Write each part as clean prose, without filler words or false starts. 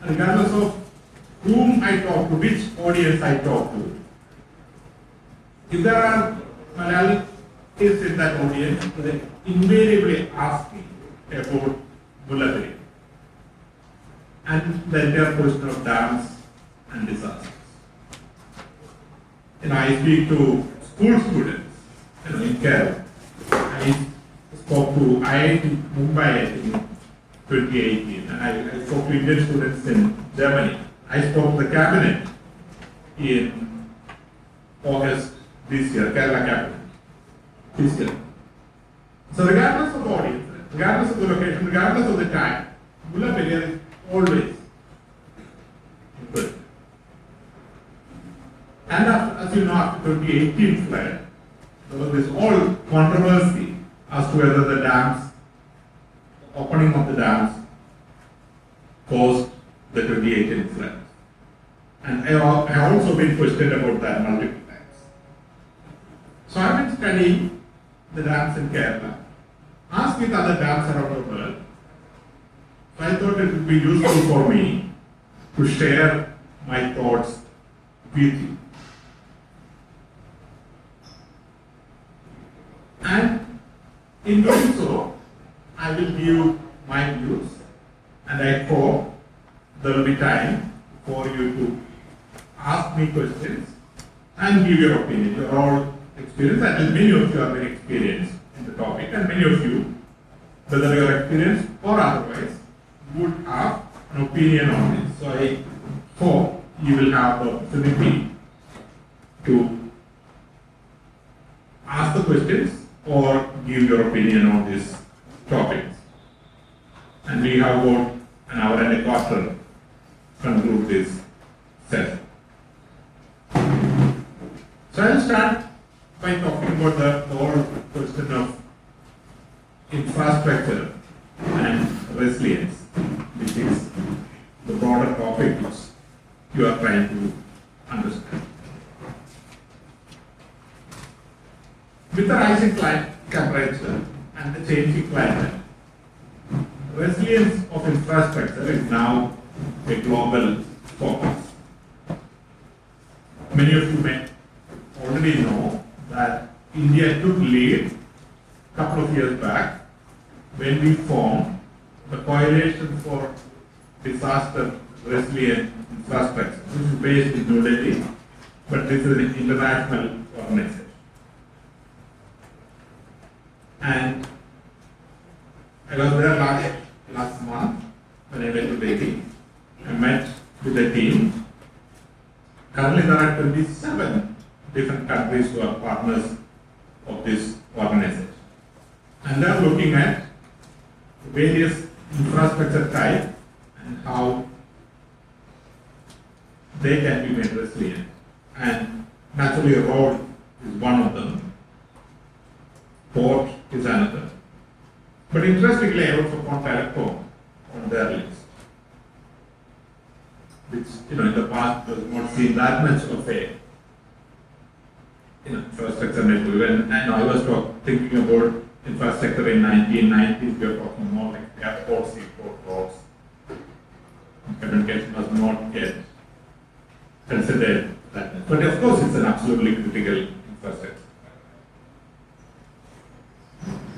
regardless of whom I talk to, which audience I talk to, if there are Malayalis in that audience, they invariably ask me about Mullaperia and the entire question of dams and disasters. I speak to school students, in Kerala. I spoke to IIT Mumbai, I think, 2018, and I spoke to Indian students in Germany. I spoke to the cabinet in August this year, Kerala cabinet this year. So regardless of the audience, regardless of the location, regardless of the time, Mullaperia is always good. And as you know, after 2018 flood, there was this whole controversy as to whether the dams, the opening of the dams, caused the 2018 flood. And I have also been questioned about that multiple times. So I've been studying the dams in Kerala, asked with other dams around the world. So I thought it would be useful for me to share my thoughts with you. And in doing so, I will give my views, and I hope there will be time for you to ask me questions and give your opinion. You are all experienced, and many of you are very experienced in the topic, and many of you, whether you are experienced or otherwise, would have an opinion on this. So I hope you will have the opportunity to ask the questions or give your opinion on these topics. And we have about an hour and a quarter to conclude this session. So I will start by talking about the whole question of infrastructure and resilience, which is the broader topic which you are trying to understand. With the rising temperature and the changing climate, resilience of infrastructure is now a global focus. Many of you may already know that India took lead a couple of years back when we formed the Coalition for Disaster Resilient Infrastructure, which is based in New Delhi, but this is an international organization. And I was there last month when I went to Delhi. I met with the team. Currently there are 27 different countries who are partners of this organization. And they are looking at various infrastructure types and how they can be made resilient. And naturally road is one of them. Port is another. But interestingly, I also found telecom on their list, which in the past does not seem that much of a infrastructure network. And I was thinking about infrastructure in 1990s, we were talking more like airport, seaport, roads. Communication was not yet considered that much. But of course, it's an absolutely critical infrastructure.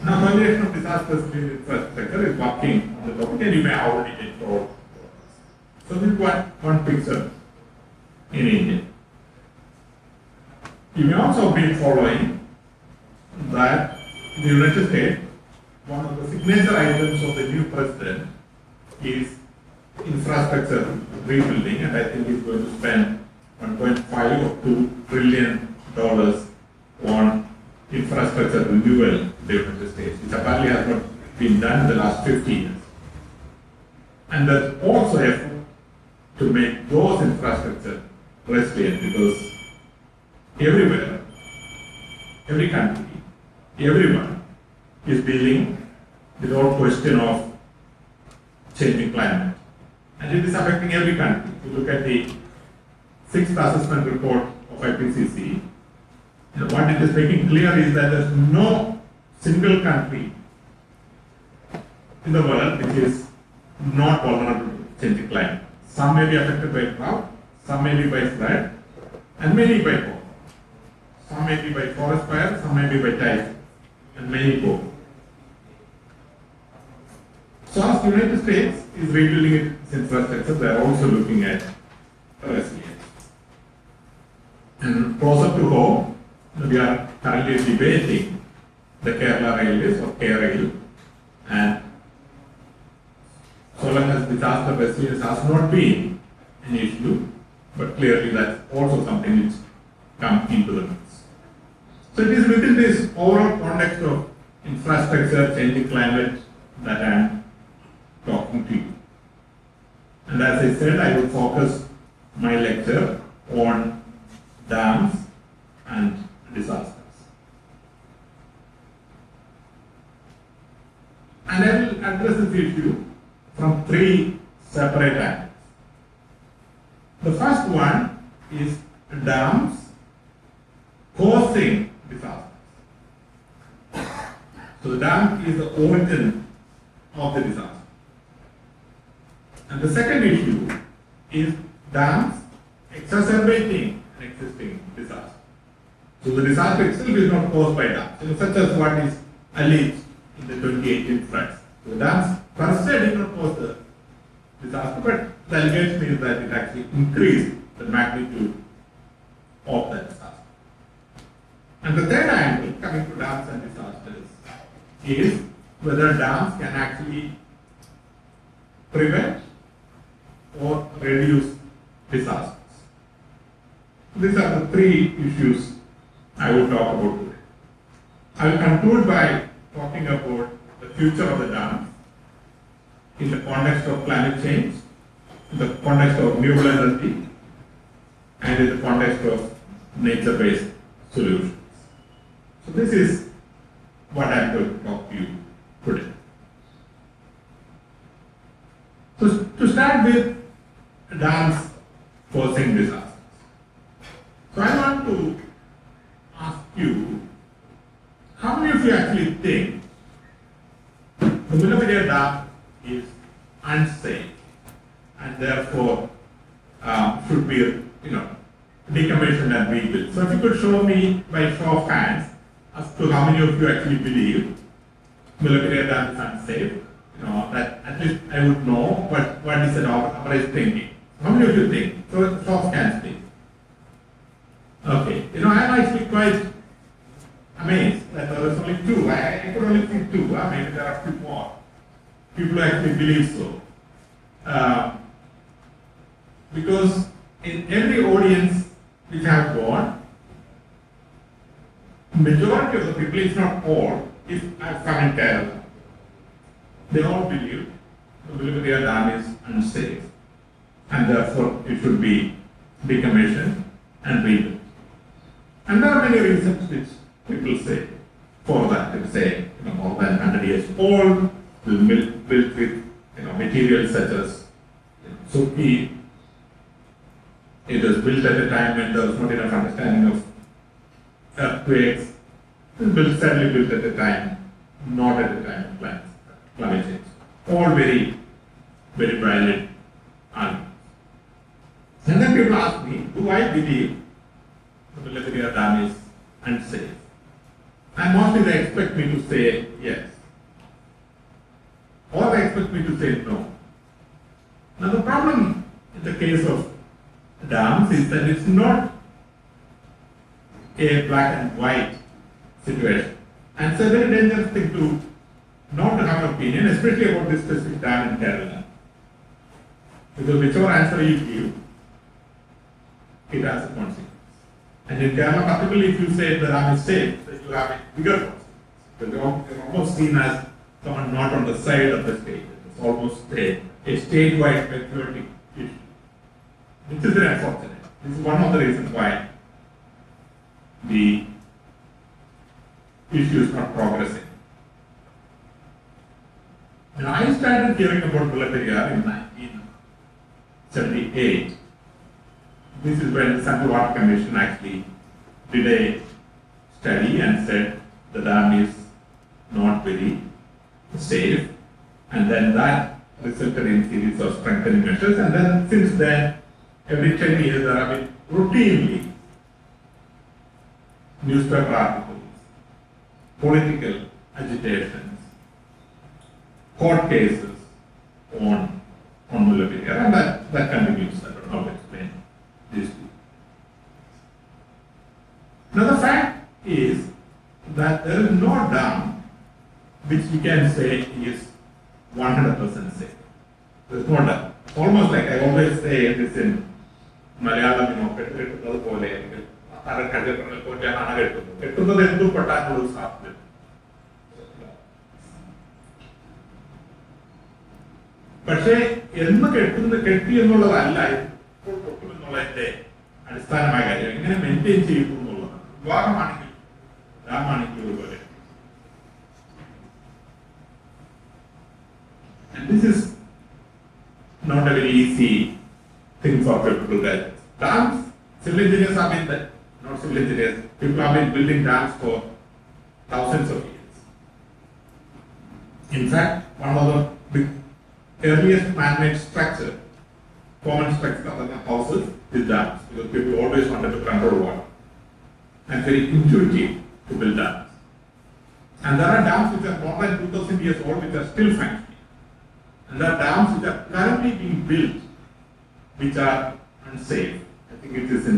Now, Coalition of Disasters Infrastructure is working on the topic, and you may already get told. So we've got one picture in India. You may also be following that in the United States, one of the signature items of the new president is infrastructure rebuilding, and I think he's going to spend 1.5 or $2 trillion on infrastructure renewal in the United States, which apparently has not been done in the last 50 years. And there's also effort to make those infrastructure resilient, because everywhere, every country, everyone is dealing with the whole question of changing climate. And it is affecting every country. If you look at the 6th assessment report of IPCC, what it is making clear is that there is no single country in the world which is not vulnerable to changing climate. Some may be affected by drought, some may be by flood, and many by coal. Some may be by forest fire, some may be by typhoon, and many coal. So as the United States is rebuilding its infrastructure, they are also looking at resilience. And closer to home, we are currently debating the Kerala Railways or KRail, and so long as disaster resilience has not been an issue, but clearly that's also something which comes into the mix. So it is within this overall context of infrastructure, changing climate that I am talking to you. And as I said, I will focus my lecture on dams and disasters. And I will address this issue from three separate angles. The first one is dams causing disasters. So the dam is the origin of the disaster. And the second issue is dams exacerbating an existing disaster. So the disaster itself is not caused by dams, such as what is alleged in the 2018 floods. So the dams per se did not cause the disaster, but the allegation is that it actually increased the magnitude of that disaster. And the third angle, coming to dams and disasters, is whether dams can actually prevent or reduce disasters. These are the three issues I will talk about today. I will conclude by talking about the future of the dams in the context of climate change, in the context of renewable energy, and in the context of nature-based solutions. So this is what I am going to talk to you today. So to start with dams causing disasters. So I want to ask you, how many of you actually think the Mullaperia Dam is unsafe and therefore should be, decommissioned and rebuilt? So if you could show me by show of hands as to how many of you actually believe Mullaperia Dam is unsafe, that at least I would know what is the average thinking. How many of you think? So show of hands, please. Okay, I'm actually quite amazed that there was only two. I could only think two. Maybe there are a few more people who actually believe so. Because in every audience which I have gone, majority of the people, if not all, if I've come in Kerala, they all believe the Mullaperia Dam is unsafe and therefore it should be decommissioned and rebuilt. And there are many reasons which people say for that. They say, more than 100 years old, built with materials such as Suki. It was built at a time when there was not enough understanding of earthquakes. It was certainly built at a time, not at a time of climate change. All very, very valid arguments. And then people ask me, do I believe the Mullaperia Dam is unsafe? And mostly they expect me to say yes. Or they expect me to say no. Now the problem in the case of dams is that it's not a black and white situation. And it's a very dangerous thing to not to have an opinion, especially about this specific dam in Kerala. Because whichever answer you give, it has a consequence. And in Kerala, particularly if you say the dam is safe, then you have a bigger consequence. Because you're almost seen as someone not on the side of the state. It's almost a statewide patriotic issue. Which is very unfortunate. This is one of the reasons why the issue is not progressing. Now, I started hearing about Mullaperia in 1978. This is when the Central Water Commission actually did a study and said the dam is not very safe, and then that resulted in series of strengthening measures, and then since then, every 10 years there have been routinely newspaper articles, political agitations, court cases on Mullaperiyar, and that continues. I don't know how to explain this. Now the fact is that there is no dam which we can say is 100% safe. There is no dam. Almost like I always say this in Malayalam, പക്ഷേ എന്ന് കെട്ടി എന്നുള്ളതല്ല ഇപ്പോൾ പൊട്ടുമെന്നുള്ളതിന്റെ അടിസ്ഥാനമായ കാര്യം എങ്ങനെ maintain ചെയ്യുന്നു എന്നുള്ളതാണ്. വിവാഹമാണെങ്കിൽ ഡാമാണെങ്കിൽ ഒരുപോലെ. And this is not a very easy thing for people to get. Dams, civil engineers have been there, not civil engineers. People have been building dams for thousands of years. In fact, one of the earliest man-made structure, common structure of the houses is dams, because people always wanted to control water. And very intuitive to build dams. And there are dams which are more than 2000 years old which are still functioning. And there are dams which are currently being built which are unsafe. I think it is in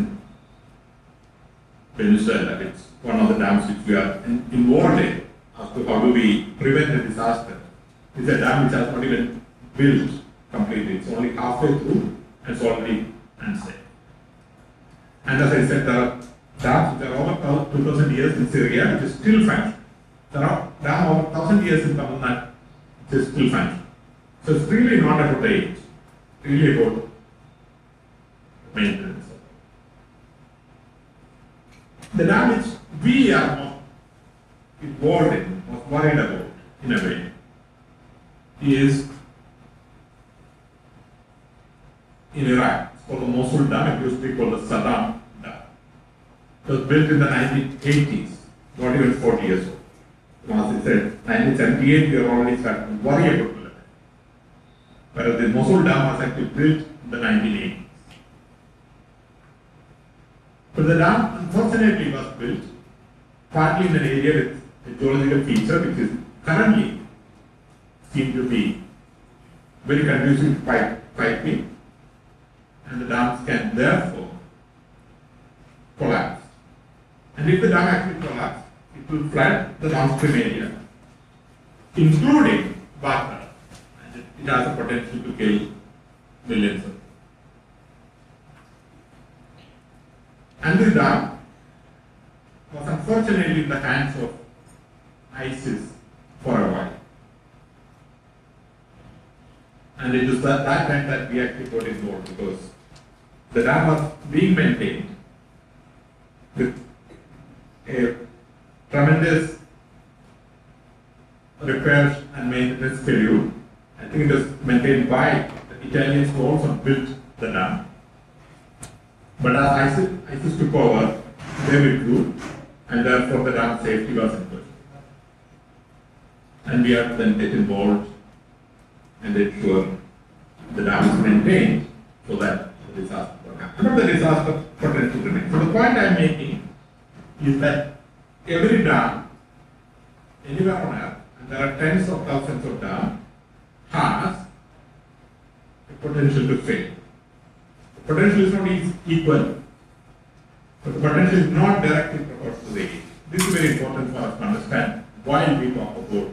Venezuela. It's one of the dams which we are involved in as to how do we prevent a disaster. It's a dam which has not even built completely. It's only halfway through and it's already unsafe. And as I said, there are dams which are over 2000 years in Syria which is still functioning. There are dams over 1000 years in Tamil Nadu which is still functioning. So it's really not about the age, really about maintenance. The dam which we are more involved in, most worried about in a way, is in Iraq. It's called the Mosul Dam. It used to be called the Saddam Dam. It was built in the 1980s, not even 40 years old. As I said, 1978 we are already starting to worry about it. Whereas the Mosul Dam was actually built in the 1980s. But the dam, unfortunately, was built partly in an area with a geological feature which is currently seen to be very conducive to piping, and the dams can therefore collapse. And if the dam actually collapses, it will flood the downstream area, including water. It has the potential to kill millions of people. And this dam was unfortunately in the hands of ISIS for a while. And it was that time that we actually got involved, because the dam was being maintained with a tremendous repairs and maintenance schedule. I think it was maintained by the Italians who also built the dam. But as ISIS took over, they withdrew, and therefore the dam safety was in question. And we had to then get involved and ensure the dam is maintained so that the disaster will happen. But the disaster potential remains. So the point I am making is that every dam, anywhere on earth, and there are tens of thousands of dams, has a potential to fail. The potential is not equal, but the potential is not directly proportional to the age. This is very important for us to understand why we talk about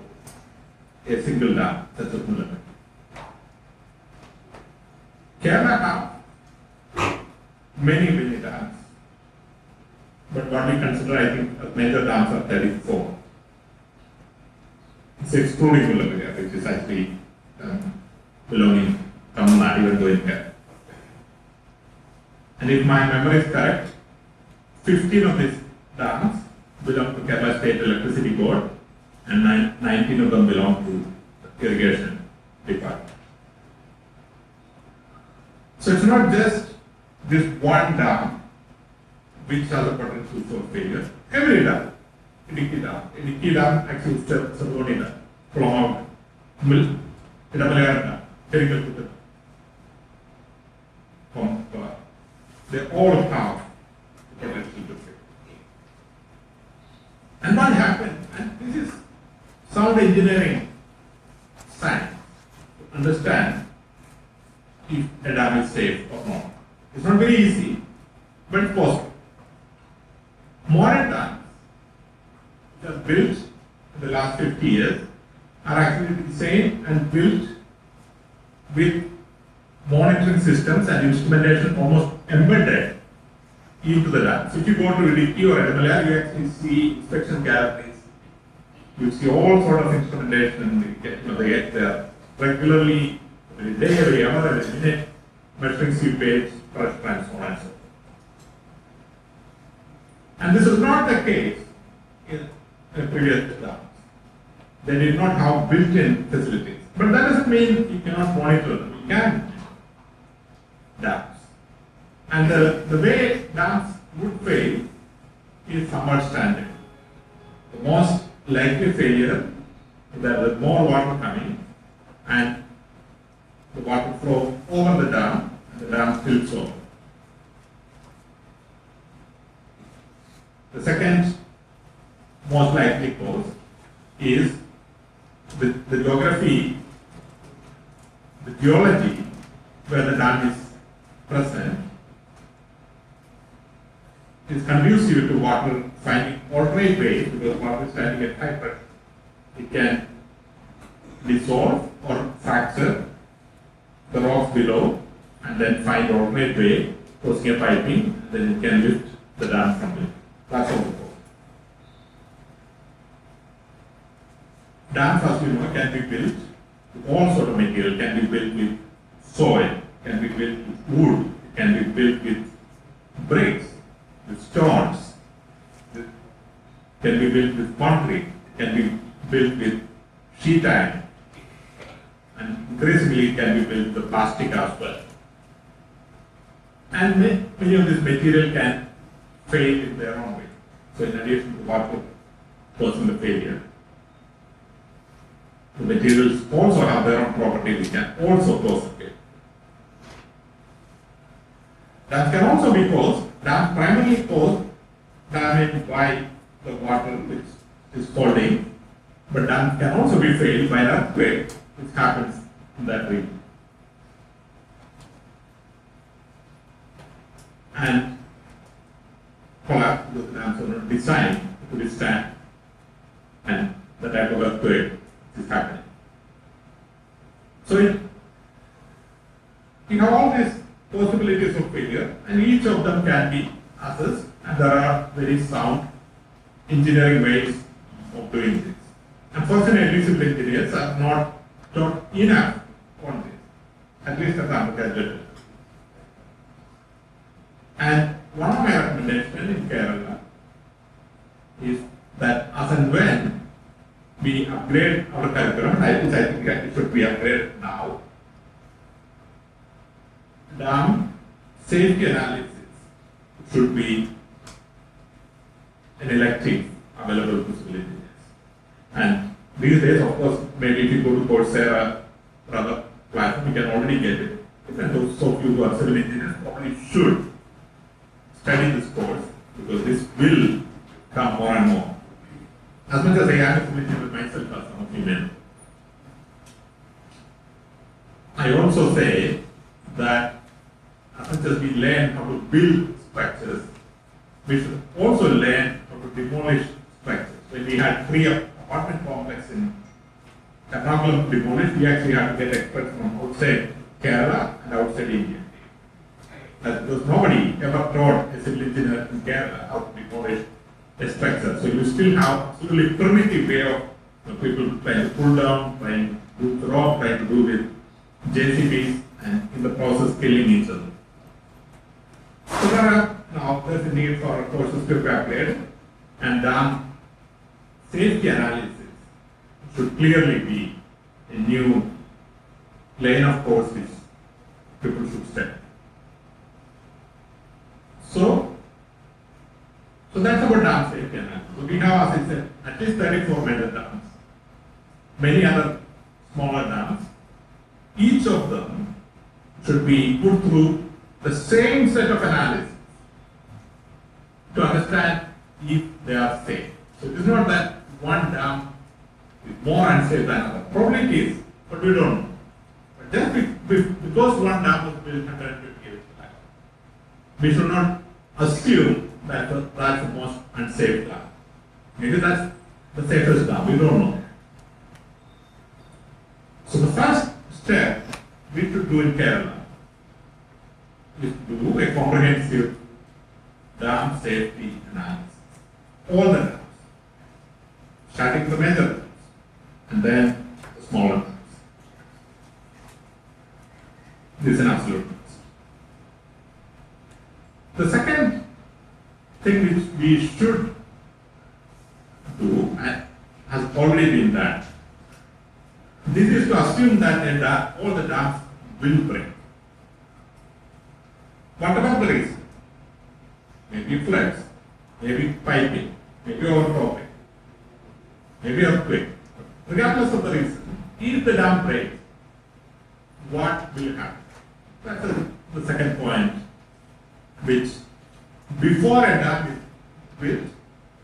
a single dam such as Mullaperiyar. Kerala have many dams, but what we consider, I think, major dams are 34. It's excluding Mullaperiyar, which is actually belonging to Tamil Nadu, even though in Kerala. And if my memory is correct, 15 of these dams belong to Kerala State Electricity Board, and 19 of them belong to the Irrigation Department. So it's not just this one dam which has a potential for failure. Every dam, Idukki Dam, actually Sargoni Dam, Kulomam, Idapalayaram Dam, Perikal they all have the potential to fail. And what happened, and this is sound engineering science, to understand if a dam is safe or not. It's not very easy, but it's possible. Modern dams, which are built in the last 50 years, are actually designed and built with monitoring systems and instrumentation almost embedded into the dam. So if you go to Idiki or Edamala, you actually see inspection galleries. You see all sort of instrumentation. They get there regularly, every day, every hour, every minute, measuring seepage, pressure, and so on and so forth. And this is not the case in previous dams. They did not have built-in facilities. But that doesn't mean you cannot monitor them. You can dams. And the way dams would fail is somewhat standard. The most likely failure is that there is more water coming and the water flows over the dam and the dam spills over. The second most likely cause is the geography, the geology where the dam is present is conducive to water finding alternate ways because water is standing at high pressure. It can dissolve or fracture the rocks below and then find alternate way, causing a piping, and then it can lift the dam from it. That's all it goes. Dams, as you know, can be built with all sort of material, can be built with soil, can be built with wood, can be built with bricks, with stones, can be built with concrete, can be built with sheet iron, and increasingly can be built with plastic as well. And many of this material can fail in their own way. So in addition to water causing the failure, the materials also have their own property which can also cause a failure. That can also be caused, that primarily caused damage by the water which is falling, but dam can also be failed by an earthquake which happens in that region. And collapse because the dams are not designed to withstand and the type of earthquake is happening. So you have all these possibilities of failure and each of them can be assessed and there are very sound engineering ways of doing this. Unfortunately, civil engineers are not taught enough on this, at least at the undergraduate level. And one of my recommendations in Kerala is that as and when we upgrade our curriculum, I think that it should be upgraded now, dam safety analysis should be an elective available to civil engineers. And these days, of course, maybe if you go to Coursera or other platform, you can already get it. And those of you who are civil engineers probably should study this course because this will come more and more. As much as I am a civil engineer myself, as some of you know, I also say that as much as we learn how to build structures, we should also learn how to demolish structures. When we had 3 apartment complexes in Ernakulam demolished, we actually had to get experts from outside Kerala and outside India. Because nobody ever taught a civil engineer in Kerala how to demolish a structure. So you still have absolutely primitive way of people trying to pull down, trying to do rock, trying to do with JCBs, and in the process killing each other. So there's a need for courses to be upgraded, and dam safety analysis should clearly be a new lane of course which people should study. So that's about dam safety analysis. So we have, as I said, at least 34 major dams, many other smaller dams. Each of should be put through the same set of analysis to understand if they are safe. So it is not that one dam is more unsafe than another. Probably it is, but we don't know. But just because one dam was built 150 years back, we should not assume that that's the most unsafe dam. Maybe that's the safest dam, we don't know. So the first step we should do in Kerala is to do a comprehensive dam safety analysis. All the dams, starting with the major dams, and then the smaller dams. This is an absolute must. The second thing which we should do, and has already been done, this is to assume that all the dams will break. Whatever the reason, maybe floods, maybe piping, maybe overtopping, maybe earthquake. Regardless of the reason, if the dam breaks, what will happen? That's the second point, which before a dam is built,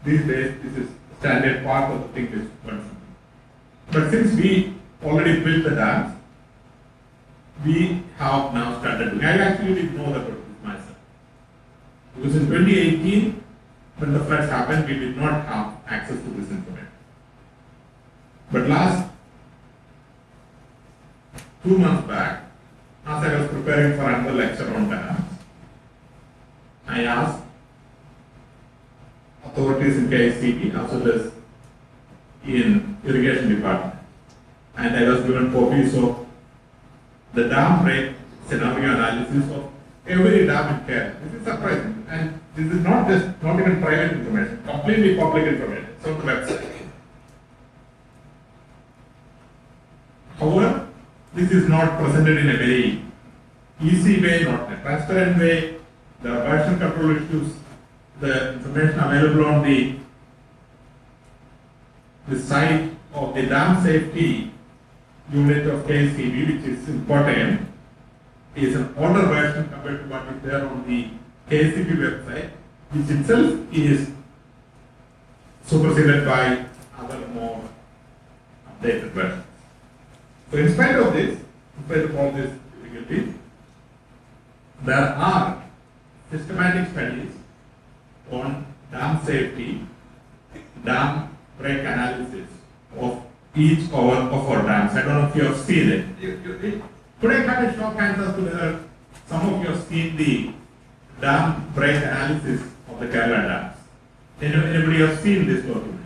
these days this is standard part of the thing which one should do. But since we already built the dams, we have now started doing. I actually didn't know about this myself. Because in 2018, when the floods happened, we did not have access to this information. But last 2 months back, as I was preparing for another lecture on dams, I asked authorities in KSCB as well as in irrigation department, and I was given copies of the dam break scenario analysis of every dam in Kerala. This is surprising, and this is not even private information, completely public information. It's on the website. However, this is not presented in a very easy way, not in a transparent way. There are version control issues. The information available on the site of the dam safety unit of KSCB, which is important, is an older version compared to what is there on the KSCB website, which itself is superseded by other more updated versions. So in spite of this, in spite of all these difficulties, there are systematic studies on dam safety, dam break analysis of each of our dams. I don't know if you have seen it. Today I had a shock hands as to whether some of you have seen the dam break analysis of the Kerala dams. Anybody have seen this document?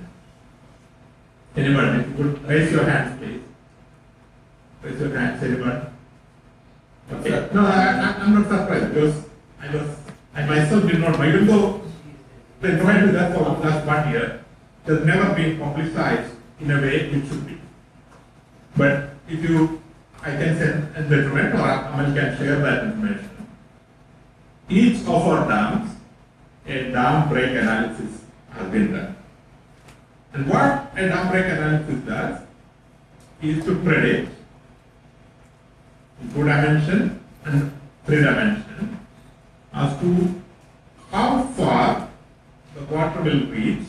Anyone? If you could raise your hands, please. Raise your hands, anyone? Okay. No, I'm not surprised because I myself did not know, even though the information is there for the last 1 year, it has never been publicized in a way it should be. But if you, I can send the information or Amal can share that information. Each of our dams, a dam break analysis has been done. And what a dam break analysis does is to predict in 2 dimension and 3 dimension as to how far the water will reach,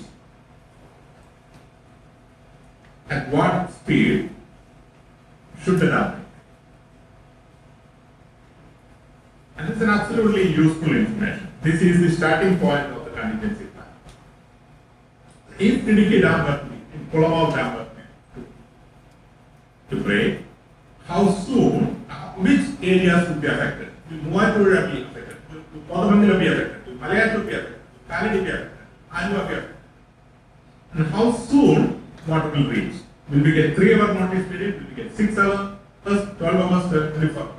at what speed should the dam break. And it's an absolutely useful information. This is the starting point of the contingency plan. If Idukki dam were to be, in Kolamau dam were to break, how soon, which areas would be affected? Will Muvattuzhuzha be affected? Will Kodamangala be affected? Will Malayathur be affected? Will Kaladi be affected? Alva be affected? And how soon water will reach? Will we get 3 hour notice period? Will we get 6 hours, plus 12 hours, 24 hours?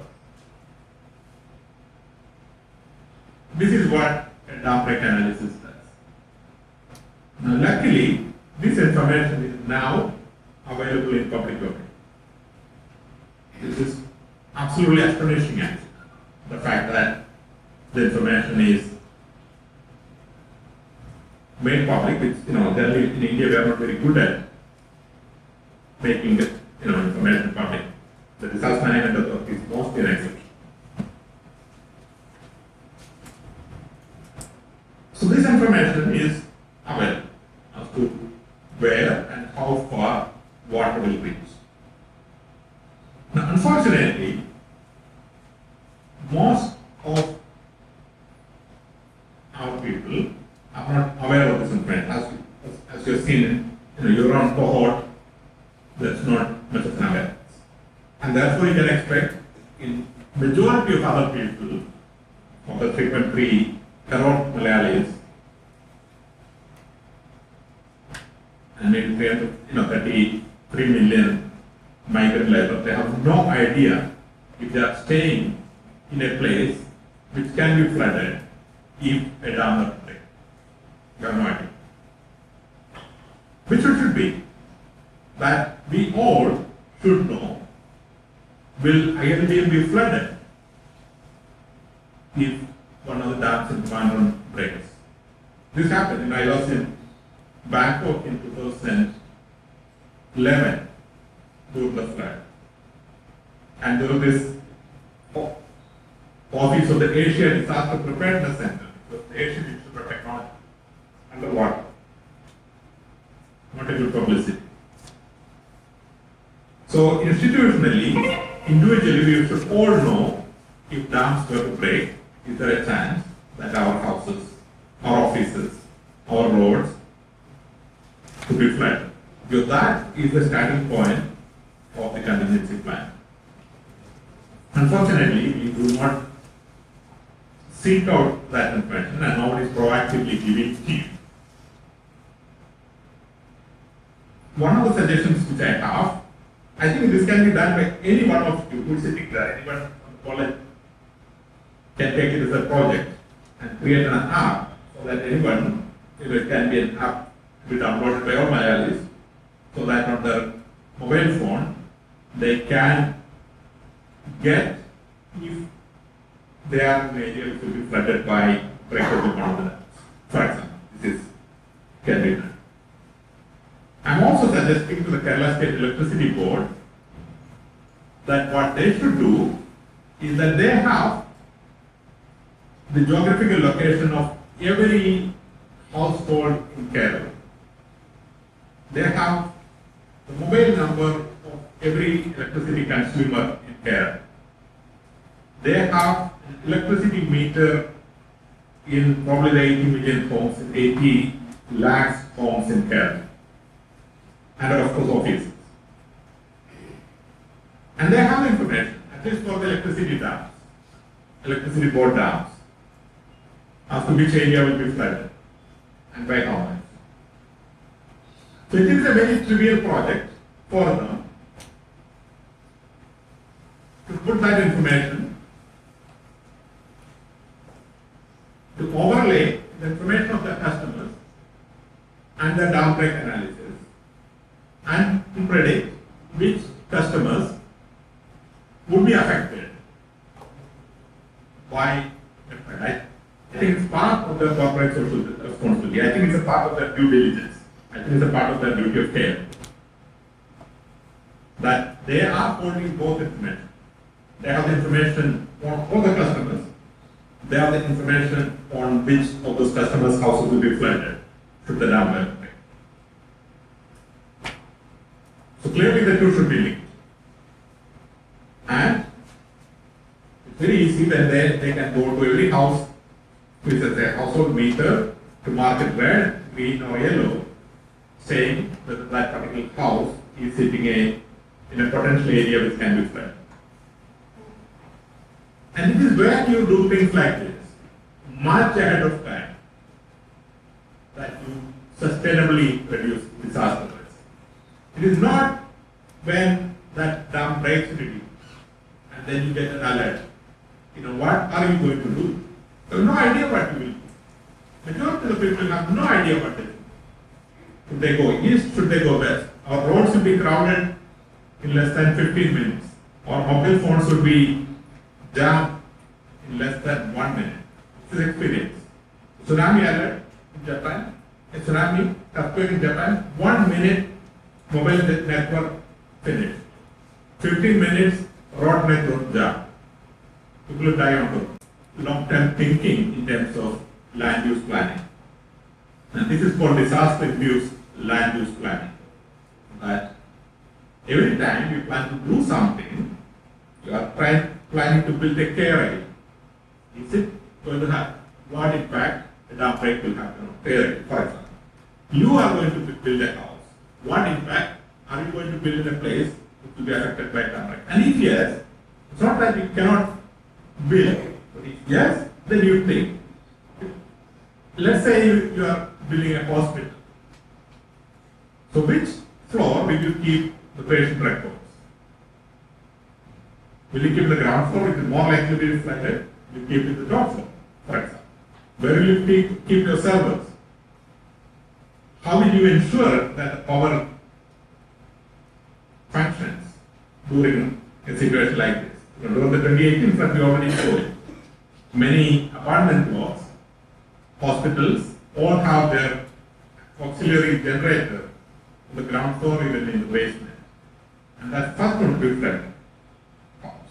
This is what a dam break analysis does. Now, luckily, this information is now available in public domain. This is absolutely astonishing, actually. The fact that the information is made public, which, generally in India we are not very good at making information public. The disaster management authority is mostly an exception. So this information is available as to where and how far water will reach. Now, unfortunately, most of our people are not aware of this information. As you have seen in your own cohort, there's not much of an awareness. And therefore you can expect in majority of other people, of the 3.3 crore Malayalis, and maybe 33 million migrant laborers, they have no idea if they are staying in a place which can be flooded if a dam were to break. You have no idea. Which it should be that we all should know, will ILDM be flooded if one of the dams in Trivandrum breaks? This happened. I was in Bangkok in 2011 during the flood. And there was this office of the Asia Disaster Preparedness Center, because the Asian Institute of Technology, underwater. Not a good publicity. So institutionally, individually, we should all know if dams were to break, is there a chance that our houses, our offices, our roads could be flooded? Because that is the starting point of the contingency plan. Unfortunately, we do not seek out that information and nobody is proactively giving it to you. One of the suggestions which I have, I think this can be done by any one of you who is sitting there, anyone from the college can take it as a project and create an app so that anyone, it can be an app to be downloaded by all Malayalis, so that on their mobile phone they can get if they are in an area which will be flooded by breakage of one of the dams. For example, this is can be done. I'm also suggesting to the Kerala State Electricity Board that what they should do is that they have the geographical location of every household in Kerala. They have the mobile number of every electricity consumer in Kerala. They have an electricity meter in probably the 80 million homes, 80 lakhs homes in Kerala. And of course offices. And they have information, at least for the electricity dams, electricity board dams, as to which area will be flooded and by how much. So it is a very trivial project for them to put that information, to overlay the information of the customers and the dam break analysis, and to predict which customers would be affected by the flood. I think it's part of their corporate social responsibility. I think it's a part of their due diligence. I think it's a part of their duty of care. That they are holding both information. They have the information on all the customers. They have the information on which of those customers' houses will be flooded should the dam break. So clearly the two should be linked. And it's very easy that they can go to every house which has a household meter to mark it red, green or yellow, saying that that particular house is sitting in a potential area which can be flooded. And it is when you do things like this, much ahead of time, that you sustainably reduce disaster risk. It is not when that dam breaks into you and then you get an alert. What are you going to do? You have no idea what you will do. Majority of the people have no idea what they do. Should they go east? Should they go west? Our roads will be crowded in less than 15 minutes. Our mobile phones will be jammed in less than 1 minute. This is experience. Tsunami alert in Japan, a tsunami, earthquake in Japan, 1 minute mobile network finished. 15 minutes road network jam. People die on the long-term thinking in terms of land use planning. And this is called disaster-induced land use planning. That every time you plan to do something, you are planning to build a care area. Is it going to have what impact the dam break will have on care area, for example? You are going to build a house. What impact are you going to build in a place which will be affected by dam break? And if yes, it's not that you cannot build, but if yes, then you think. Let's say you are building a hospital. So which floor will you keep the patient records? Will you keep the ground floor? It is more likely to be reflected. You keep it the top floor, for example. Where will you keep your servers? How will you ensure that the power functions during a situation like this? During the 2018 flood, we already showed many apartment blocks, hospitals, all have their auxiliary generator on the ground floor, even in the basement. And that's first going to be reflected.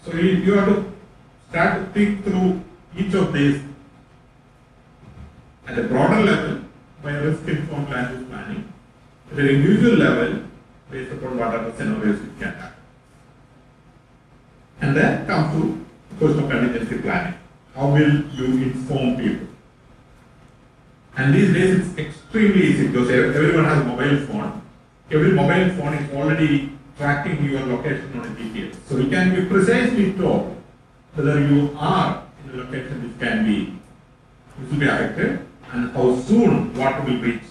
So you have to start to think through each of these at a broader level by risk-informed land use planning, at an individual level based upon what are the scenarios you can have. And then come to the question of contingency planning. How will you inform people? And these days it's extremely easy because everyone has a mobile phone. Every mobile phone is already tracking your location on a GPS. So you can be precisely told whether you are in a location which will be affected and how soon water will reach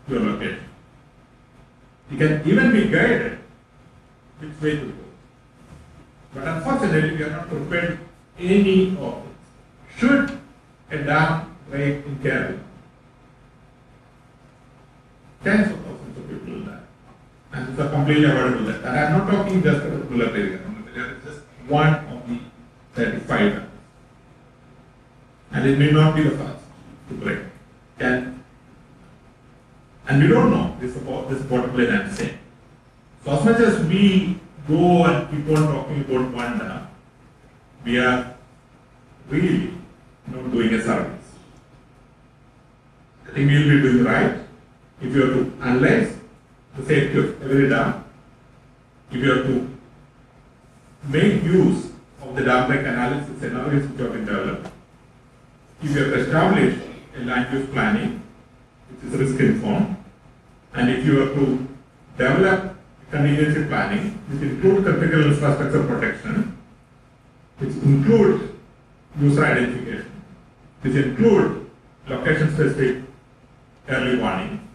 your location. You can even be guided which way to go. But unfortunately, we are not prepared any of it. Should a dam break in Kerala, tens of thousands of people die, and it's a completely avoidable death. And I'm not talking just about the Mullaperia. Mullaperia is just one of the 35 dams. And it may not be the first to break. And we don't know this bottom line I'm saying. So as much as we go and keep on talking about one dam, we are really not doing a service. I think we will be doing right if you have to analyze the safety of every dam, if you have to make use of the dam break analysis scenarios which have been developed, if you have established a land use planning which is risk informed, and if you have to develop contingency planning which includes critical infrastructure protection, which includes user identification, which includes location specific early warning,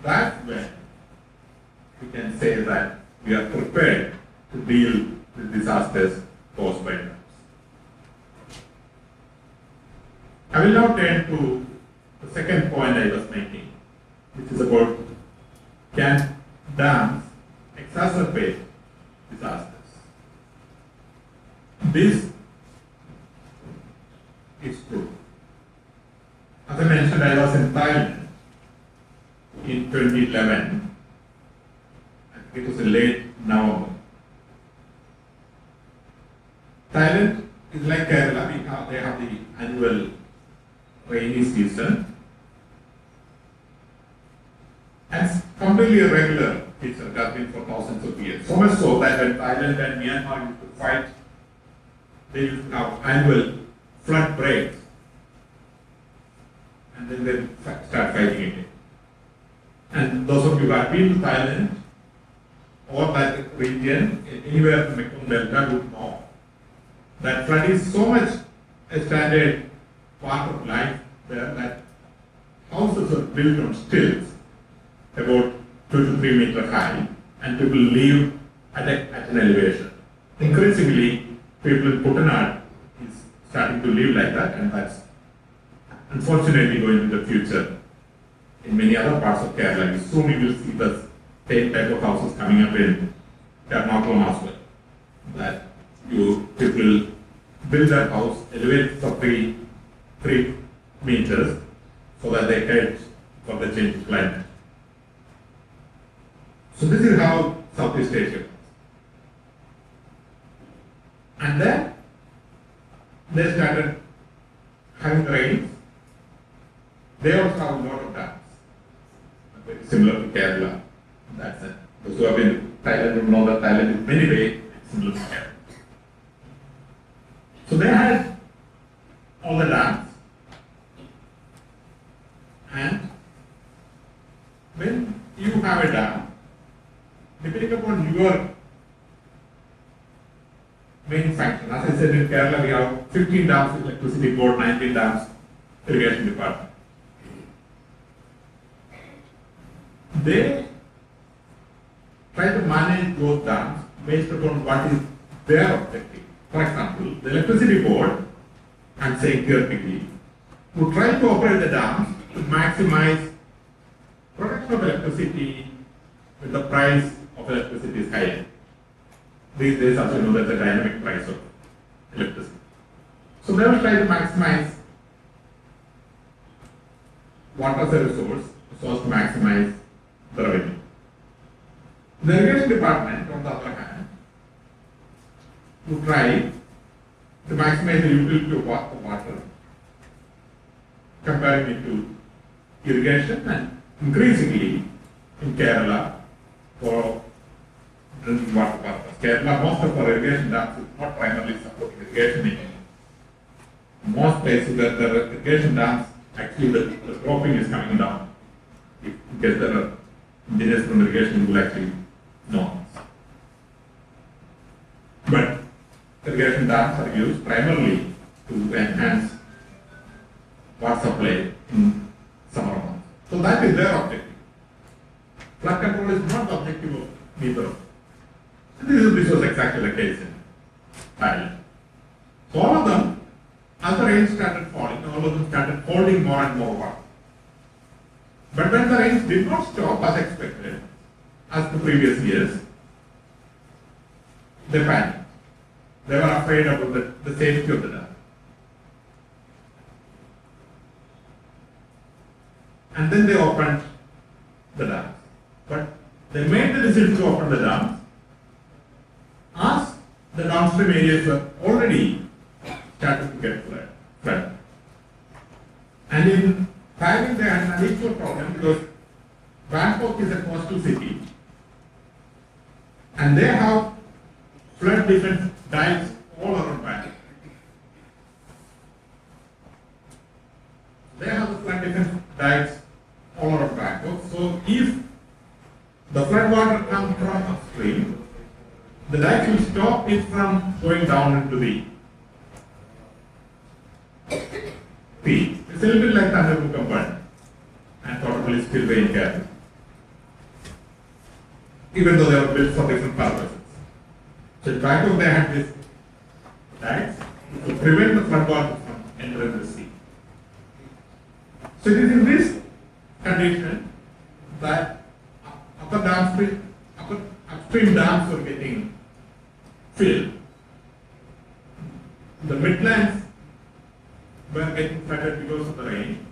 that's when we can say that we are prepared to deal with disasters caused by dams. I will now turn to the second point I was making, which is about can dams exacerbate disasters? This is true. As I mentioned, I was in Thailand in 2011. I think it was in late November. Thailand is like Kerala. They have the annual rainy season. And it's completely a regular feature that has been for thousands of years. So much so that when Thailand and Myanmar used to fight, they used to have annual flood breaks. And then they start fighting again. And those of you who have been to Thailand or that region, anywhere in the Mekong Delta would know that flood is so much a standard part of life there that houses are built on stilts about 2 to 3 meters high, and people live at an elevation. Increasingly, people in Kutanad is starting to live like that, and that's unfortunately going to the future. In many other parts of Kerala, soon you will see the same type of houses coming up in Ernakulam as well. That people build that house, elevate it for 3 meters, so that they hedge for the change of climate. So this is how Southeast Asia works. And then they started having rains. They also have a lot of dams. similar to Kerala. That's it. Those who have been to Thailand will know that Thailand is many ways similar to Kerala. So they had all the dams, and when you have a dam, depending upon your main function, as I said in Kerala we have 15 dams, electricity board, 19 dams, irrigation department. They try to manage those dams based upon what is their objective. For example, the electricity board, I'm saying theoretically, would try to operate the dams to maximize production of electricity when the price of electricity is higher. These days, as you know, there's a dynamic price of electricity. So they will try to maximize water as a resource so as to maximize the revenue. The irrigation department, on the other hand, would try to maximize the utility of water, comparing it to irrigation, and increasingly in Kerala for drinking water purpose. Kerala, most of our irrigation dams is not primarily supporting irrigation. In most places where there are irrigation dams, actually the cropping is coming down. If there are engineers from irrigation will actually know. But irrigation dams are used primarily to enhance water supply in summer months. So that is their objective. Flood control is not the objective of neither of them. This was exactly the case in Thailand. So all of them, as the rain started falling, all of them started holding more and more water. But when the rains did not stop as expected, as the previous years, they panicked. They were afraid about the safety of the dam. And then they opened the dams. But they made the decision to open the dams as the downstream areas were already started to get flooded. And in Thailand they had an unequal problem because Bangkok is a coastal city and they have flood defense dikes all around Bangkok. They have the flood defense dikes all around Bangkok. So if the flood water comes from upstream, the dike will stop it from going down into the sea. It's a little bit like Thunderbukam and Thotapalli spillway in Kerala. Even though they were built for different purposes. So in Bangkok they had this dikes to prevent the flood water from entering the sea. So it is in this condition that upstream dams were getting filled. The midlands were getting flooded because of the rain,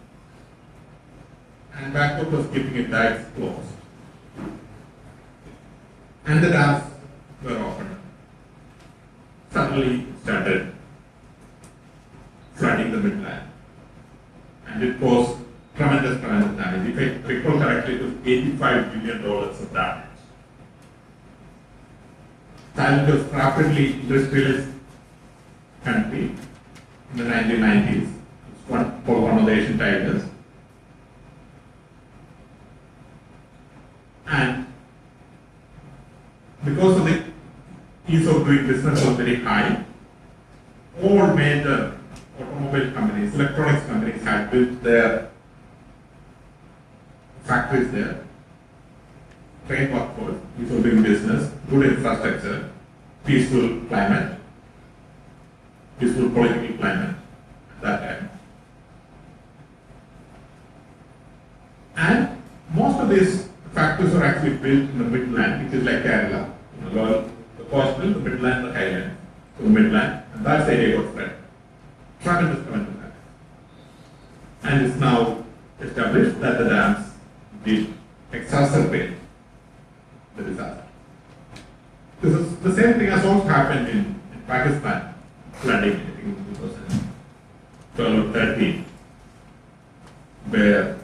and Bangkok was keeping its dikes closed. And the dams were opened. Suddenly it started flooding the midland, and it caused tremendous damage. If I recall correctly, it was $85 billion of damage. Thailand was rapidly industrialized country in the 1990s. It's one of the Asian tigers. And because of the ease of doing business was very high, all major automobile companies, electronics companies had built their factories there, trained workforce, ease of doing business, good infrastructure, peaceful climate, peaceful political climate at that time. And most of these factories were actually built in the midland, which is like Kerala. The coastal, the midland, the highland. So the midland, and that's the area got spread. Tremendous damage. And it's now established that the dams did exacerbate the disaster. This is the same thing has also happened in Pakistan, flooding in 2012 or 13, where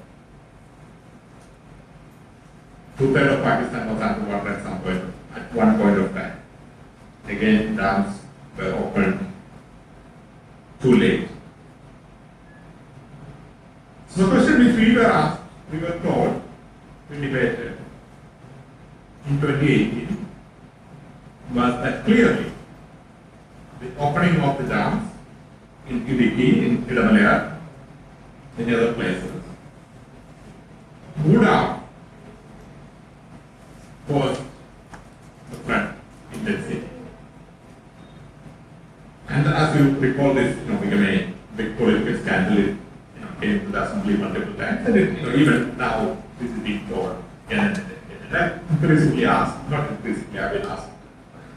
So the question which we were asked, we were told, we debated in 2018 was that clearly the opening of the dams in Idiki, in Idamalayar, in other places, would have caused the flood intensity. And as you recall this, became a big political scandal. It came to the assembly multiple times, and even now this is being told again and again. And I increasingly asked, not increasingly, I have been asked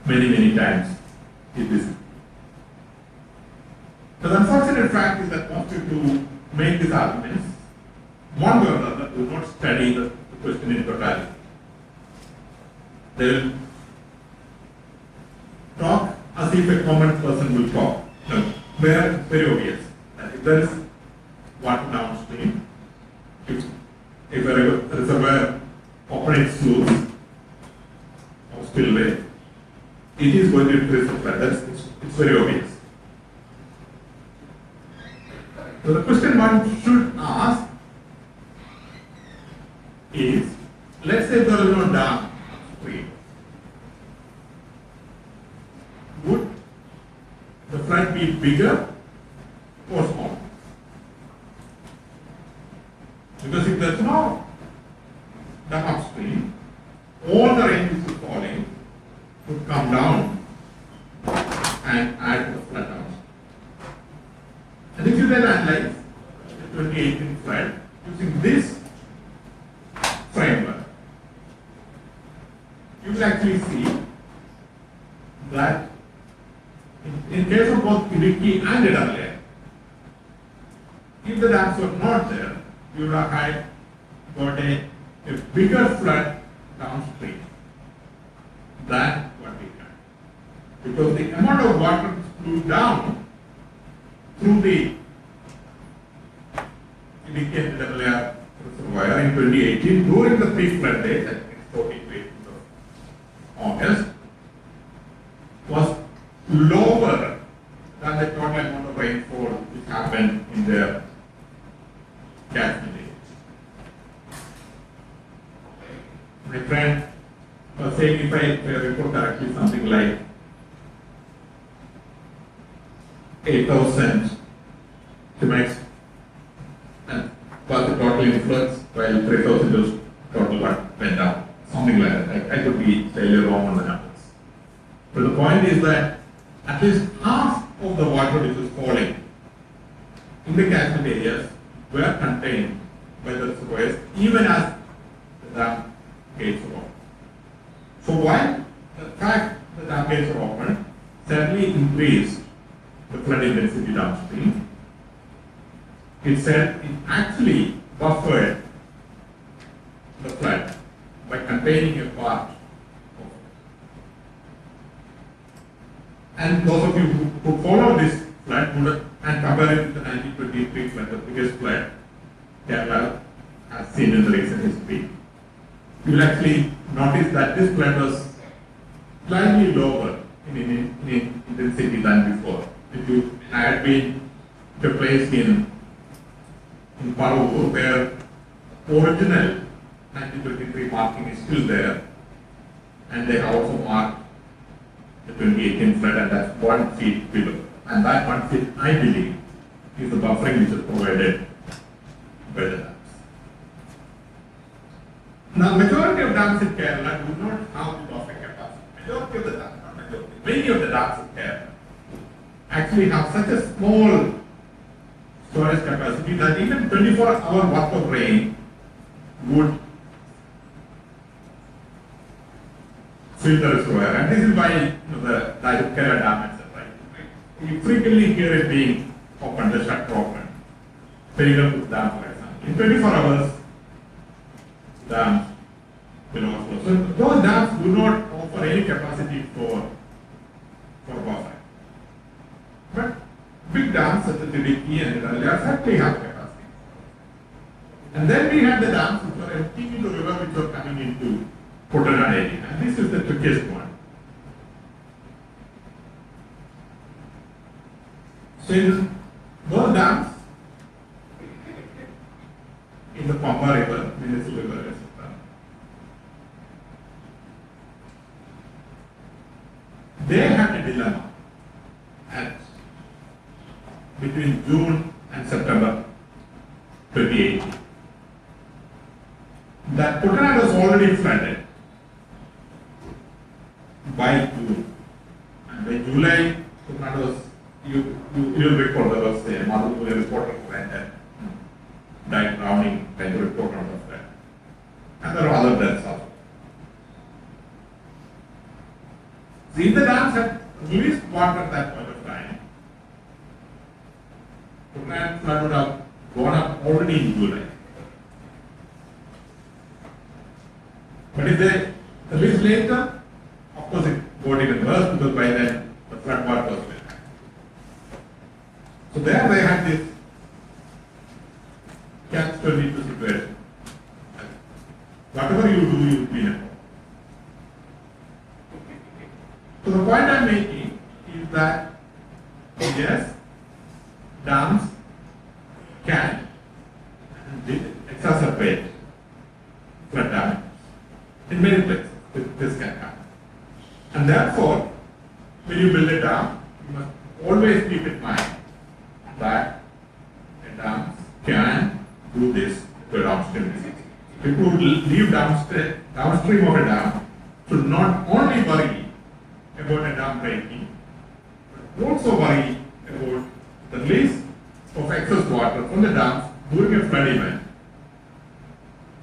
many times, is this. The unfortunate fact is that most people who make these arguments, one way or another, do not study the question in totality. They will talk as if a common person will talk. No, where it's very obvious that if there is water downstream, if a reservoir operates sluice or spillway, it is going to increase the flood. It's very obvious. So the question one should ask is, let's say there is no dam upstream. Would the flood be bigger or smaller? Because if there's no dam upstream, all the rain which is falling would come down and add to the flood downstream. And if you then analyze the 2018 flood using this framework, you will actually see that in case of both Idiki and Idamalayar, if the dams were not there, you would have got a bigger flood downstream than what we had. Because the amount of water flew down through the Idiki and Idamalayar reservoir in 2018 during the peak flood days, I think it's 14th of August, was lower than the total amount of rainfall which happened in the catchment area. My friend was saying, if I recall correctly, something like 8,000 cubic was the total influx, while 3,000 was total what went down. Something like that. I could be slightly wrong on the numbers. But the point is that at least half of the water which was falling in the catchment areas were contained by the reservoirs, even as the dam gates were open. So while the fact the dam gates were open certainly increased the flood intensity downstream, it said it actually buffered the flood by containing a part of it. And those of you who follow this flood and compare it to the 1923 flood, the biggest flood Kerala has seen in the recent history, you will actually notice that this flood was slightly lower in intensity than before. If you had been to a place in Parur where original 1923 marking is still there, and they have also marked the 2018 flood, and that's 1 feet below. And that 1 feet, I believe, is the buffering which is provided by the dams. Now, majority of dams in Kerala do not have the buffering capacity. Majority of the dams, not majority, many of the dams in Kerala actually have such a small storage capacity that even 24-hour worth of rain would fill the reservoir. And this is why the Kerala dam, etc. You frequently hear it being opened, the shutter open. Perigapur dam, for example. In 24 hours, dams will overflow. So those dams do not offer any capacity for buffering. But big dams such as Idiki and Idamalayar certainly have capacity. And then we had the dams which were emptying into the river which were coming into Kuttanad area. And this is the trickiest one. So in those dams, in the Pampa River, Minnesota River, etc. They had a dilemma at between June and September 2018. That Kuttanad was already flooded by June. And by July, Kuttanad was, you'll recall there was a Madhupuri reporter who had died drowning, kind of report out of that. And there are other deaths also. See, if the dams had released water at that point of time, Kuttanad flood would have gone up already in July. But if they released later, of course it got even worse because by then the flood water was very high. So there they had this catch-22 situation. Whatever you do, you clean up. So the point I am making is that yes, dams can exacerbate flood damage. In many places, this can happen. And therefore, when you build a dam, you must always keep in mind that a dam can do this to a downstream disease. People who live downstream of a dam should not only worry about a dam breaking, but also worry about the release of excess water from the dams during a flood event,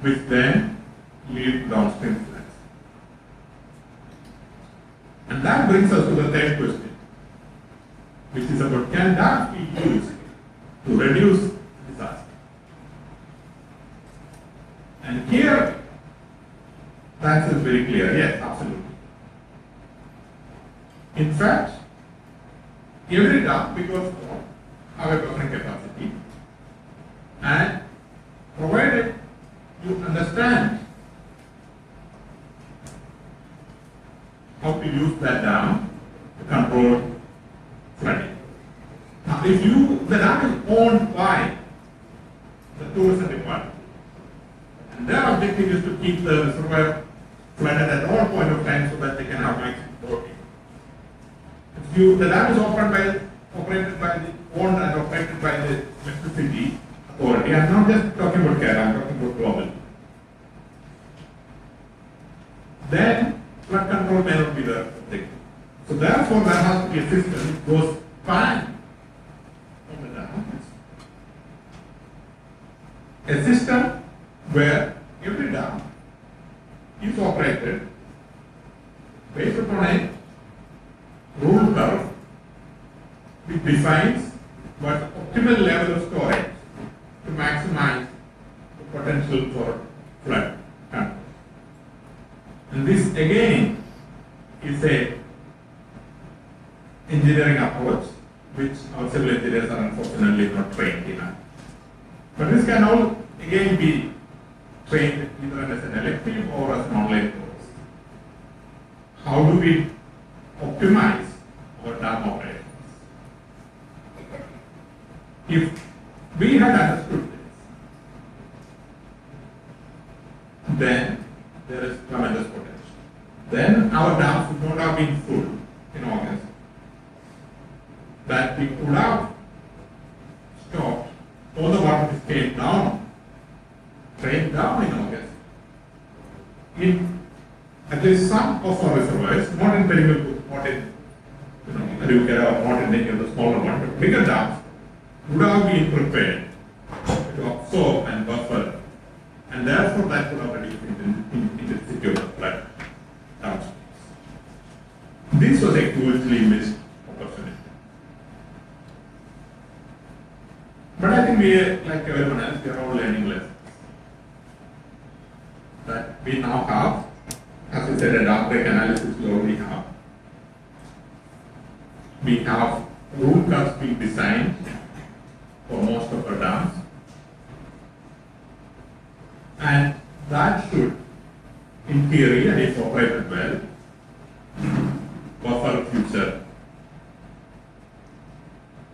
which then lead downstream floods. And that brings us to the third question, which is about can dams be used to reduce disaster? And here, the answer is very clear, yes, absolutely. In fact, every dam, because have a buffering capacity, and provided you understand how to use that dam to control flooding. Now, if the dam is owned by the tourism department, and their objective is to keep the reservoir flooded at all point of time so that they can have maximum boating. If the dam is operated by the owned and operated by the electricity authority, I'm not just talking about Kerala, I'm talking about global. Then flood control may not be the objective. So therefore there has to be a system which goes span on the dam. A system where every dam is operated based upon a rule curve which defines what the optimal level of storage to maximize the potential for flood control. And this again is a engineering approach which our civil engineers are unfortunately not trained enough. But this can all again be trained either as an elective or as an online course. How do we optimize our dam operations? If we had understood this, then there is tremendous potential. Then our dams would not have been full in August. That we could have stopped all the water which came down, drained down in August. In at least some of our reservoirs, not in Perimal, not in Rivukera, not in any of the smaller ones, but bigger dams, would have been prepared to absorb and buffer, and therefore that would have reduced intensity of the flood downstream. This was a hugely missed opportunity. But I think we, like everyone else, we are all learning lessons. That we now have, as I said, a dam break analysis we already have. We have rule curves being designed for most of our dams. And that should, in theory, and if operated well, buffer future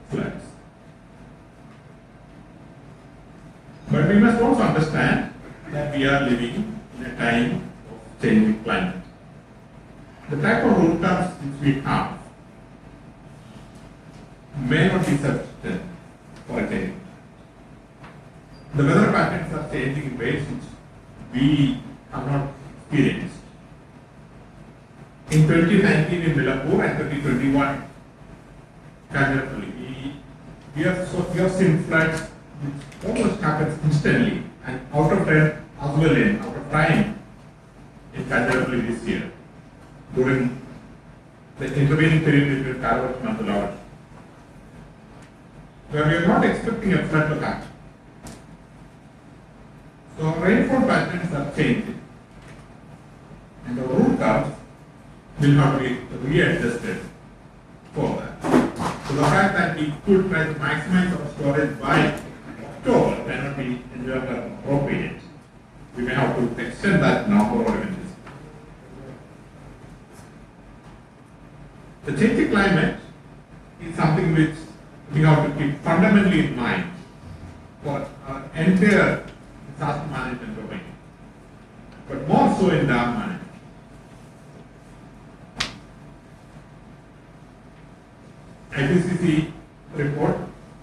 floods. But we must also understand that we are living in a time of changing climate. The type of root crops which we have may not be sufficient for a change. The weather patterns are changing in ways which we have not experienced. In 2019 in Milapur and 2021, Kanjarapalli, we have seen floods which almost happens instantly and out of time as well in out of time in Kanjarapalli this year during the intervening period between Karavattam and Tulavaram, where we are not expecting a flood to happen. So rainfall patterns are changing and the root curves will have to be readjusted for that. So the fact that we could try to maximize our storage by October cannot be entirely appropriate. We may have to extend that now or even this. The changing climate is something which we have to keep fundamentally in mind for our entire disaster management domain, but more so in dam management. IPCC report,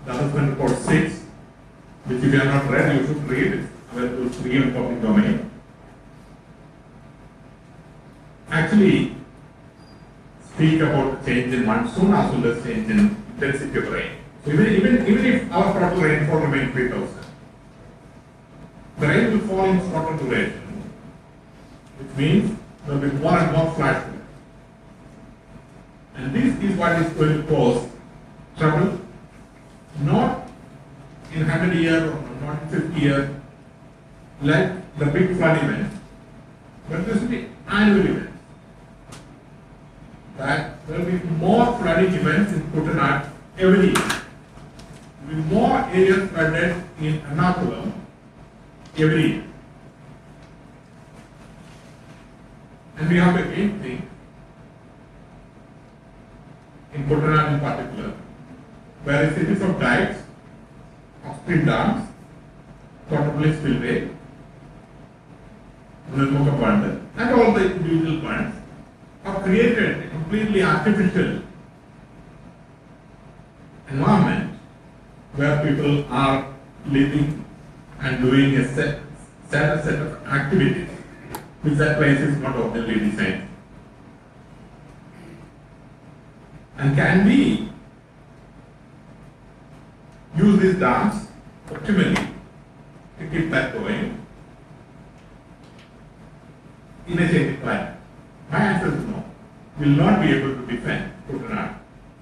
the assessment report 6, which if you have not read, you should read. It's available free in public domain. Actually, speak about change in monsoon as well as change in intensity of rain. So even if our total rainfall remains 3,000, the rain will fall in shorter duration, which means there will be more and more flash flood. And this is what is going to cause trouble, not in 100 years or not in 50 years, like the big flood event, but this will be annual events. That there will be more flooding events in Kuttanad every year. There will be more areas flooded in Ernakulam every year. And we have to again think, in Kuttanad in particular, where a series of dikes, upstream dams, Kottapalli spillway, Nirmukha Pond, and all the individual ponds have created a completely artificial environment where people are living and doing a set of activities which that place is not originally designed. And can we use these dams optimally to keep that going in a changing climate? My answer is no. We will not be able to defend Kuttanad.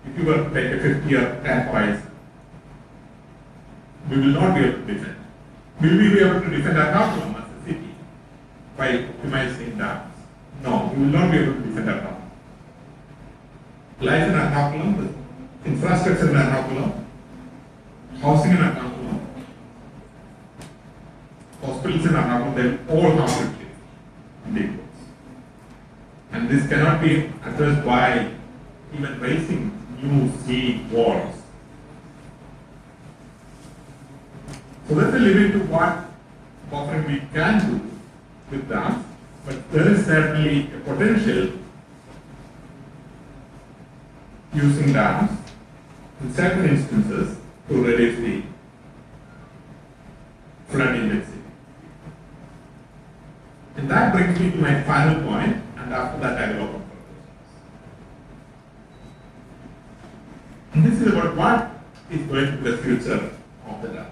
If you were to take a 50-year time horizon, we will not be able to defend. Will we be able to defend Ernakulam as a city by optimizing dams? No, we will not be able to defend Ernakulam. Life in Ernakulam, the infrastructure in Ernakulam, housing in Ernakulam, hospitals in Ernakulam, they all have to live in deep woods. And this cannot be addressed by even raising new sea walls. So that's a limit to what buffering we can do with dams, but there is certainly a potential using dams in certain instances to reduce the flood intensity. And that brings me to my final point, and after that I will open for questions. And this is about what is going to be the future of the dams.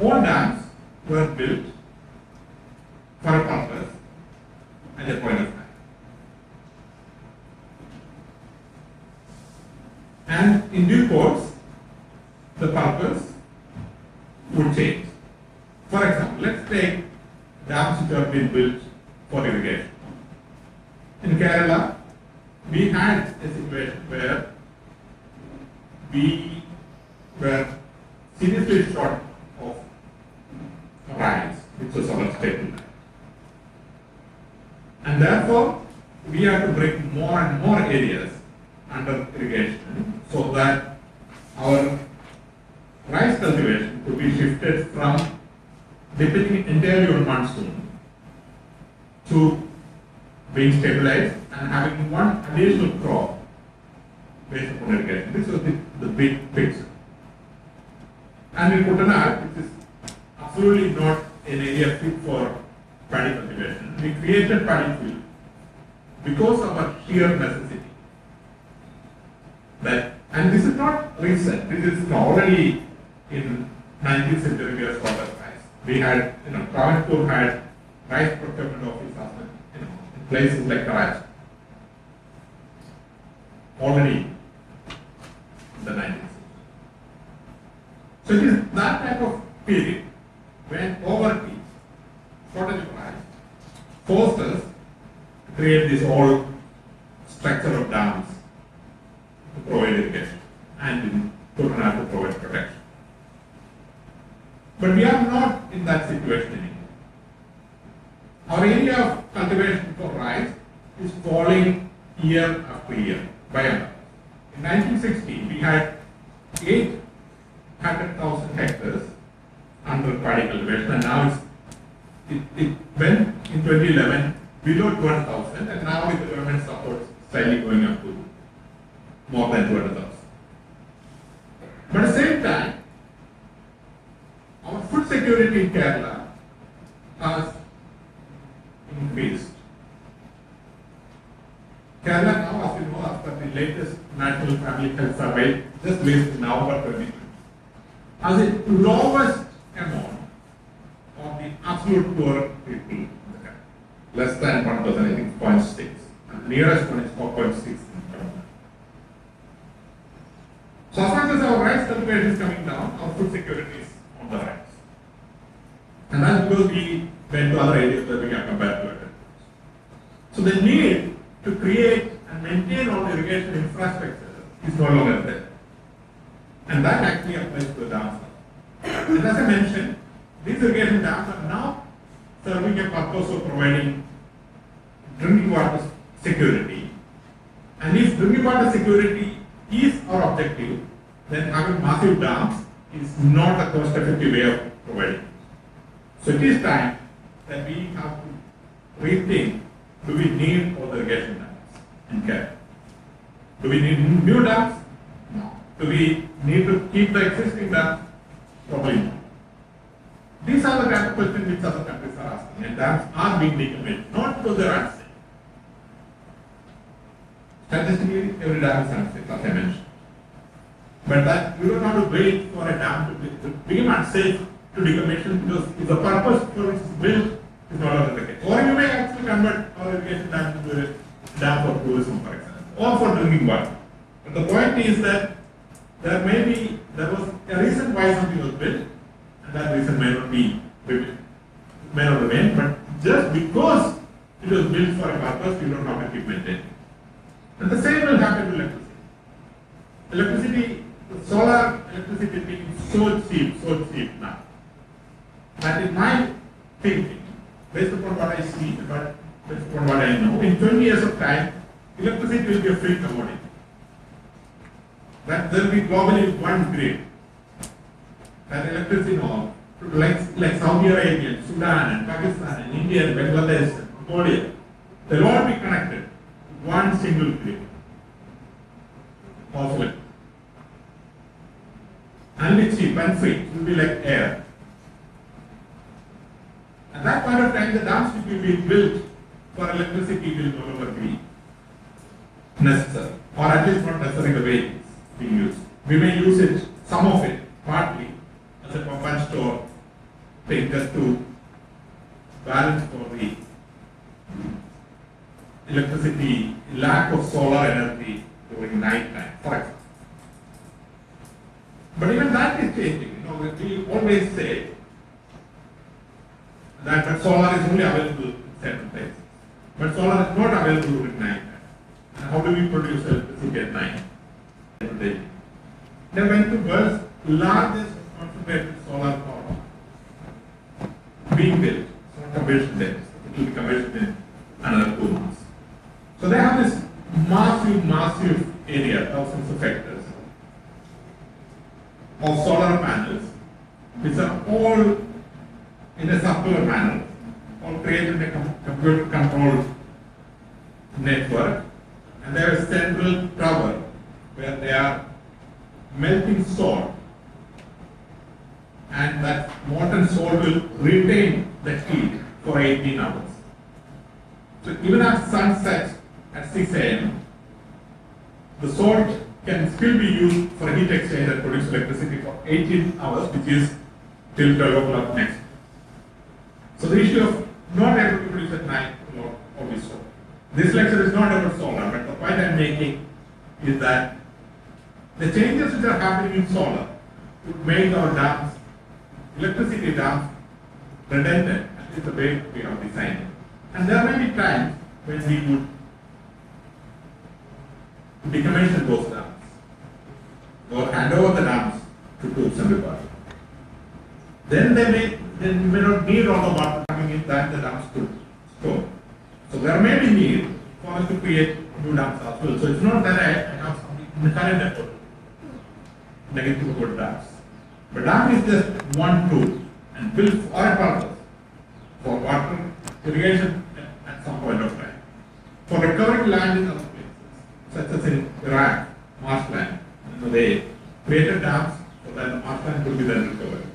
All dams were built for a purpose at a point of time. And in due course, the purpose would change. For example, let's take dams which have been built for irrigation. In Kerala, we had a situation where we were seriously short of rains, which was our staple land. And therefore, we have to bring more and more areas under irrigation so that our rice cultivation to be shifted from depending entirely on monsoon to being stabilized and having one additional crop based upon irrigation. This was the big picture. And in Kuttanad, which is absolutely not an area fit for paddy cultivation, we created paddy field because of our sheer necessity. And this is not recent, this is already in 19th century we have started rice. We had, Travancore had rice procurement office as well, in places like Karachi. Already in the 19th century. So it is that type of period when poverty, shortage of rice, forced us to create this whole structure of dams to provide irrigation and in Kuttanad to provide protection. But we are not in that situation anymore. Our area of cultivation for rice is falling year after year by and large. In 1960, we had 800,000 hectares under paddy cultivation, and now it went in 2011 below 200,000, and now with the government support slightly going up to more than 200,000. But at the same time, our food security in Kerala has increased. Kerala now, as you know, after the latest National Family Health Survey, just released in November 2020, has the lowest amount of the absolute poor people in the country. Less than 1%, I think 0.6. And the nearest one is 4.6. So as far as our rice cultivation is coming down, our food security is on the rise. And that's because we went to other areas that we can compare to it. So the need to create and maintain all the irrigation infrastructure is no longer there. And that actually applies to the dams. And as I mentioned, these irrigation dams are now serving a purpose of providing drinking water security. And if drinking water security is our objective, then having massive dams is not a cost-effective way of providing. So it is time that we have to rethink, do we need all the irrigation dams in Kerala? Do we need new dams? No. Do we need to keep the existing dams? Probably not. These are the kind of questions which other countries are asking, and dams are being decommissioned, not because they are unsafe. Statistically, every dam is unsafe, as I mentioned. But that you don't have to wait for a dam to become unsafe to decommission, because if the purpose for which it's built is no longer the case. Or you may actually convert our irrigation dam into a dam for tourism, for example, or for drinking water. But the point is that there was a reason why something was built, and that reason may not remain, but just because it was built for a purpose, you don't have to keep maintaining. And the same will happen to electricity. Electricity, solar electricity is being so cheap now. That in my thinking, based upon what I see, but based upon what I know, in 20 years of time, electricity will be a free commodity. That there will be globally one grid. That electricity, like Saudi Arabia, Sudan, and Pakistan, and India, and Bangladesh, and Cambodia, they'll all be connected to one single grid of electricity. And it's cheap and free. It will be like air. At that point of time, the dams which will be built for electricity will no longer be necessary, or at least not necessary the way it is being used. We may use it, some of it, partly, as a pump and store thing, just to balance for the electricity, lack of solar energy during night time, for example. But even that is changing. We always say that solar is only available in certain places. But solar is not available during night time. And how do we produce electricity at night? They went to world's largest concentrated solar power being built. It's not commissioned yet. It will be commissioned in another 2 months. So they have this massive area, thousands of hectares. of solar panels, which are all in a circular manner, all created in a computer controlled network, and there is a central tower where they are melting salt, and that molten salt will retain the heat for 18 hours. So even as sun sets at 6 a.m., the salt can still be used for heat exchange and produce electricity for 18 hours, which is till 12 o'clock next. So the issue of not able to produce at night will not always solve. This lecture is not about solar, but the point I am making is that the changes which are happening in solar would make our dams, electricity dams, redundant, at least the way we have designed it. And there may be times when we would decommission those dams or hand over the dams to Tubes and Rivers. Then you may not need all the water coming in that the dams could store. So there may be need for us to create new dams as well. So it's not that I have something inherent effort, negative about dams. But dam is just one tool and built for a purpose, for water irrigation at some point of time, for recovering land in other places, such as in Iraq, marshland. They created dams so that the marshland could be then recovered.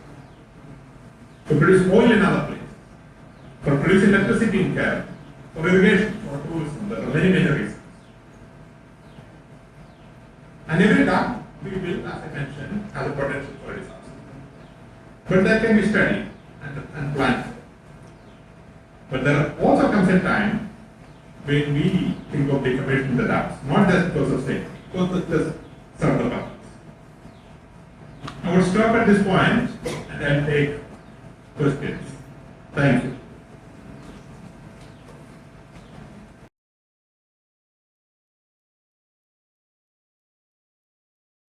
To produce oil in other places, for producing electricity in Kerala, for irrigation, for tourism. There are many reasons. And every dam we build, as I mentioned, has a potential for disaster. But that can be studied and planned. But there also comes a time when we think of decommissioning the dams, not just because of safety, because of just serve the purpose. I would stop at this point and I'll take questions. Thank you.